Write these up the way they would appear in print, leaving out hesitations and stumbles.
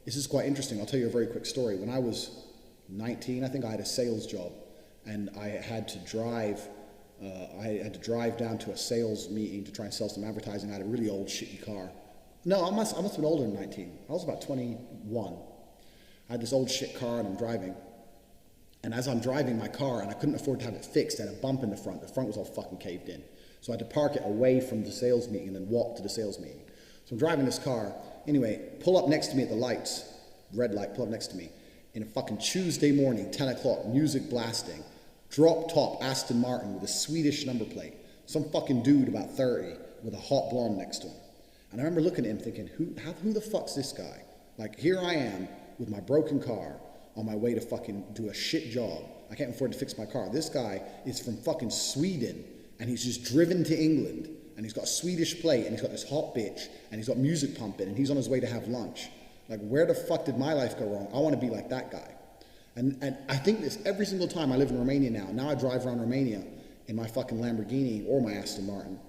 this is quite interesting. I'll tell you a very quick story. When I was 19, I think I had a sales job, and I had to drive. I had to drive down to a sales meeting to try and sell some advertising. I had a really old, shitty car. No, I must have been older than 19. I was about 21. I had this old shit car, and I'm driving. And as I'm driving my car, and I couldn't afford to have it fixed, I had a bump in the front. The front was all fucking caved in. So I had to park it away from the sales meeting and then walk to the sales meeting. So I'm driving this car. Anyway, pull up next to me at the lights, red light, pull up next to me. In a fucking Tuesday morning, 10 o'clock, music blasting. Drop top Aston Martin with a Swedish number plate. Some fucking dude about 30 with a hot blonde next to him. And I remember looking at him thinking, who the fuck's this guy? Like, here I am with my broken car on my way to fucking do a shit job. I can't afford to fix my car. This guy is from fucking Sweden, and he's just driven to England, and he's got a Swedish plate, and he's got this hot bitch, and he's got music pumping, and he's on his way to have lunch. Like, where the fuck did my life go wrong? I want to be like that guy. And I think this every single time I live in Romania now. Now I drive around Romania in my fucking Lamborghini or my Aston Martin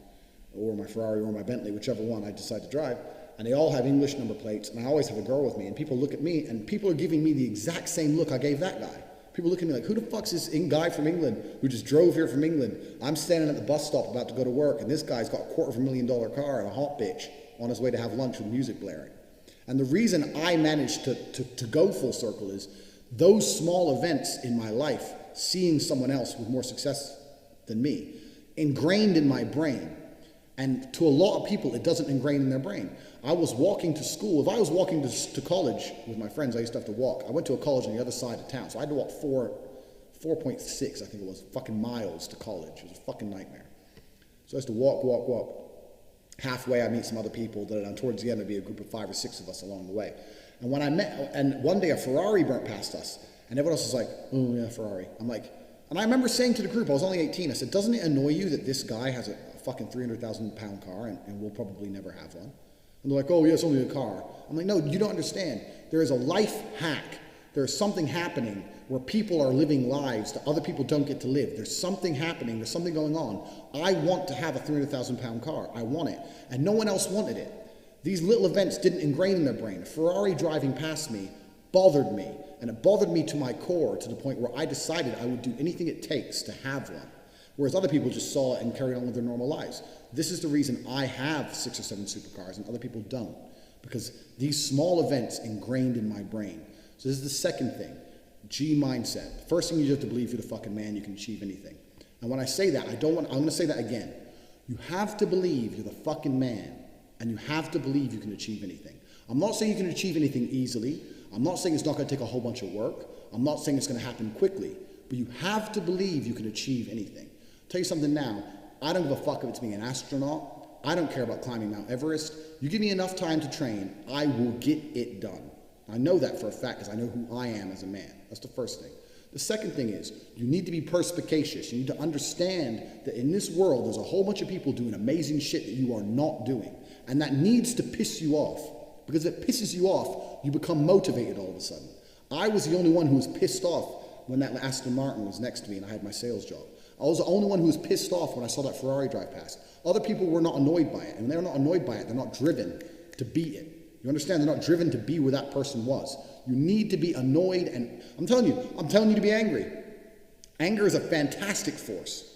or my Ferrari or my Bentley, whichever one I decide to drive. And they all have English number plates, and I always have a girl with me. And people look at me, and people are giving me the exact same look I gave that guy. People look at me like, who the fuck's this guy from England who just drove here from England? I'm standing at the bus stop about to go to work, and this guy's got a $250,000 car and a hot bitch on his way to have lunch with music blaring. And the reason I managed to go full circle is those small events in my life, seeing someone else with more success than me, ingrained in my brain. And to a lot of people, it doesn't ingrain in their brain. I was walking to school. If I was walking to college with my friends, I used to have to walk. I went to a college on the other side of town, so I had to walk 4.6, I think it was, fucking miles to college. It was a fucking nightmare. So I used to walk. Halfway, I meet some other people. Then towards the end, there'd be a group of 5 or 6 of us along the way. And when and one day a Ferrari burnt past us, and everyone else was like, oh yeah, Ferrari. I'm like, and I remember saying to the group, I was only 18, I said, doesn't it annoy you that this guy has a fucking 300,000 pound car and we'll probably never have one? And they're like, oh yeah, it's only a car. I'm like, no, you don't understand. There is a life hack. There is something happening where people are living lives that other people don't get to live. There's something happening. There's something going on. I want to have a 300,000 pound car. I want it. And no one else wanted it. These little events didn't ingrain in their brain. A Ferrari driving past me bothered me. And it bothered me to my core, to the point where I decided I would do anything it takes to have one. Whereas other people just saw it and carried on with their normal lives. This is the reason I have 6 or 7 supercars and other people don't. Because these small events ingrained in my brain. So this is the second thing. G mindset. First thing, you have to believe you're the fucking man, you can achieve anything. And when I say that, I'm going to say that again. You have to believe you're the fucking man, and you have to believe you can achieve anything. I'm not saying you can achieve anything easily. I'm not saying it's not going to take a whole bunch of work. I'm not saying it's going to happen quickly. But you have to believe you can achieve anything. I'll tell you something now. I don't give a fuck if it's being an astronaut. I don't care about climbing Mount Everest. You give me enough time to train, I will get it done. I know that for a fact because I know who I am as a man. That's the first thing. The second thing is you need to be perspicacious. You need to understand that in this world there's a whole bunch of people doing amazing shit that you are not doing. And that needs to piss you off. Because if it pisses you off, you become motivated all of a sudden. I was the only one who was pissed off when that Aston Martin was next to me and I had my sales job. I was the only one who was pissed off when I saw that Ferrari drive past. Other people were not annoyed by it. And when they're not annoyed by it, they're not driven to beat it. You understand? They're not driven to be where that person was. You need to be annoyed, and I'm telling you to be angry. Anger is a fantastic force.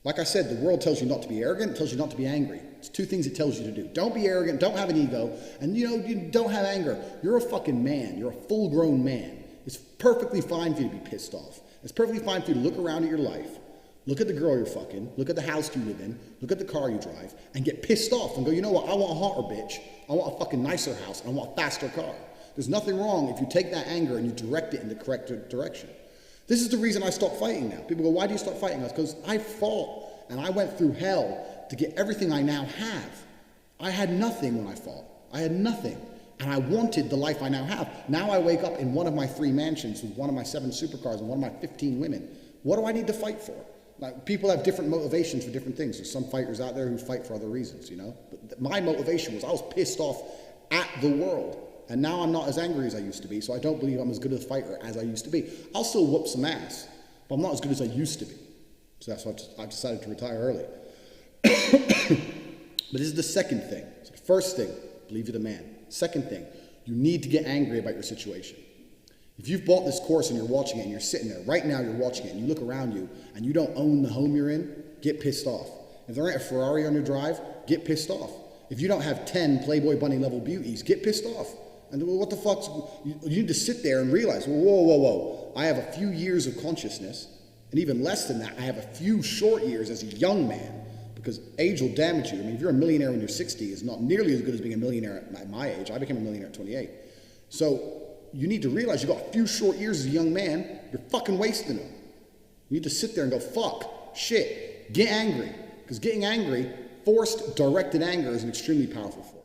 Like I said, the world tells you not to be arrogant, it tells you not to be angry. It's 2 things it tells you to do. Don't be arrogant, don't have an ego, and you don't have anger. You're a fucking man. You're a full-grown man. It's perfectly fine for you to be pissed off. It's perfectly fine for you to look around at your life, look at the girl you're fucking, look at the house you live in, look at the car you drive, and get pissed off and go, you know what, I want a hotter bitch. I want a fucking nicer house. I want a faster car. There's nothing wrong if you take that anger and you direct it in the correct direction. This is the reason I stopped fighting now. People go, why do you stop fighting? Because I fought and I went through hell to get everything I now have. I had nothing when I fought. I had nothing. And I wanted the life I now have. Now I wake up in one of my 3 mansions with one of my 7 supercars and one of my 15 women. What do I need to fight for? Like, people have different motivations for different things. There's some fighters out there who fight for other reasons, you know? But my motivation was I was pissed off at the world. And now I'm not as angry as I used to be, so I don't believe I'm as good a fighter as I used to be. I'll still whoop some ass, but I'm not as good as I used to be. So that's why I've decided to retire early. But this is the second thing. So the first thing, believe you're the man. Second thing, You need to get angry about your situation. If you've bought this course and you're watching it and you're sitting there, right now you're watching it and you look around you and you don't own the home you're in, get pissed off. If there ain't a Ferrari on your drive, get pissed off. If you don't have 10 Playboy Bunny level beauties, get pissed off. And what the fuck? You need to sit there and realize, whoa. I have a few years of consciousness, and even less than that, I have a few short years as a young man, because age will damage you. I mean, if you're a millionaire when you're 60, it's not nearly as good as being a millionaire at my age. I became a millionaire at 28. So you need to realize you got a few short years as a young man, you're fucking wasting them. You need to sit there and go, fuck, shit, get angry. Because getting angry, forced, directed anger is an extremely powerful force.